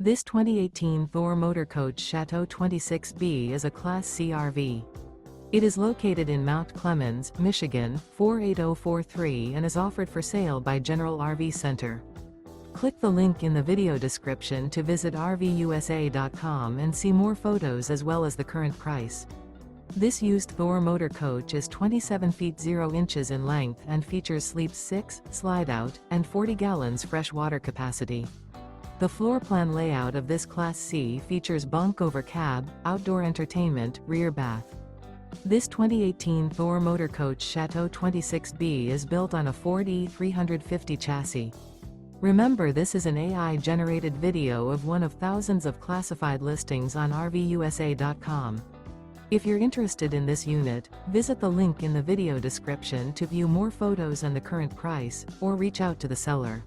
This 2018 Thor Motor Coach Chateau 26B is a Class C RV. It is located in Mount Clemens, Michigan, 48043 and is offered for sale by General RV Center. Click the link in the video description to visit RVUSA.com and see more photos as well as the current price. This used Thor Motor Coach is 27 feet 0 inches in length and features sleeps 6, slide-out, and 40 gallons fresh water capacity. The floor plan layout of this Class C features bunk over cab, outdoor entertainment, rear bath. This 2018 Thor Motor Coach Chateau 26B is built on a Ford E350 chassis. Remember, this is an AI-generated video of one of thousands of classified listings on RVUSA.com. If you're interested in this unit, visit the link in the video description to view more photos and the current price, or reach out to the seller.